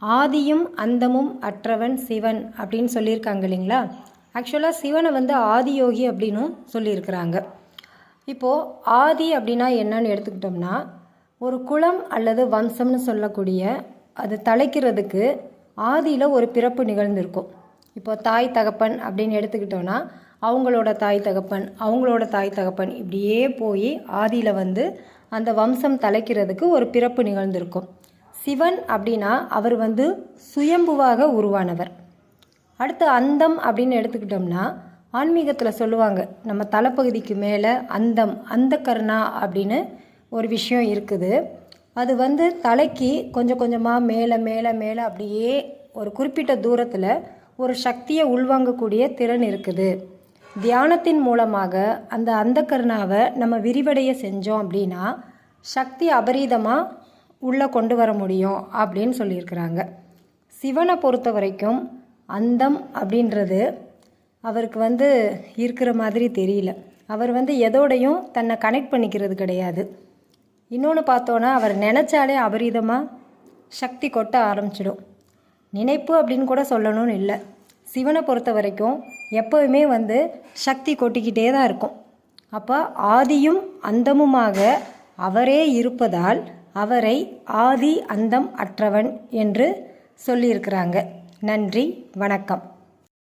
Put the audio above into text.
ஆதியும் அந்தமும் அற்றவன் சிவன் அப்படின்னு சொல்லியிருக்காங்க இல்லைங்களா. ஆக்சுவலாக சிவனை வந்து ஆதியோகி அப்படின்னும் சொல்லியிருக்கிறாங்க. இப்போது ஆதி அப்படின்னா என்னன்னு எடுத்துக்கிட்டோம்னா, ஒரு குலம் அல்லது வம்சம்னு சொல்லக்கூடிய அது தலைக்கிறதுக்கு ஆதியில் ஒரு பிறப்பு நிகழ்ந்திருக்கும். இப்போ தாய் தகப்பன் அப்படின்னு எடுத்துக்கிட்டோன்னா அவங்களோட தாய் தகப்பன் அவங்களோட தாய் தகப்பன் இப்படியே போய் ஆதியில் வந்து அந்த வம்சம் தலைக்கிறதுக்கு ஒரு பிறப்பு நிகழ்ந்திருக்கும். சிவன் அப்படின்னா அவர் வந்து சுயம்புவாக உருவானவர். அடுத்து அந்தம் அப்படின்னு எடுத்துக்கிட்டோம்னா ஆன்மீகத்தில் சொல்லுவாங்க, நம்ம தலைப்பகுதிக்கு மேலே அந்தம் அந்த கருணா அப்படின்னு ஒரு விஷயம் இருக்குது. அது வந்து தலைக்கு கொஞ்சம் கொஞ்சமாக மேலே மேலே மேலே அப்படியே ஒரு குறிப்பிட்ட தூரத்தில் ஒரு சக்தியை உள்வாங்கக்கூடிய திறன் இருக்குது. தியானத்தின் மூலமாக அந்த கருணாவை நம்ம விரிவடைய செஞ்சோம் அப்படின்னா சக்தி அபரீதமாக உள்ளே கொண்டு வர முடியும் அப்படின்னு சொல்லியிருக்கிறாங்க. சிவனை பொறுத்த வரைக்கும் அந்தம் அப்படின்றது அவருக்கு வந்து இருக்கிற மாதிரி தெரியல. அவர் வந்து எதோடையும் தன்னை கனெக்ட் பண்ணிக்கிறது கிடையாது. இன்னொன்று பார்த்தோன்னா அவர் நினச்சாலே அபரீதமாக சக்தி கொட்ட ஆரம்பிச்சிடும். நினைப்பு அப்படின்னு கூட சொல்லணும்னு இல்லை. சிவனை பொறுத்த வரைக்கும் எப்போவுமே வந்து சக்தி கொட்டிக்கிட்டே தான் இருக்கும். அப்போ ஆதியும் அந்தமுமாக அவரே இருப்பதால் அவரை ஆதி அந்தம் அற்றவன் என்று சொல்லியிருக்கிறாங்க. நன்றி, வணக்கம்.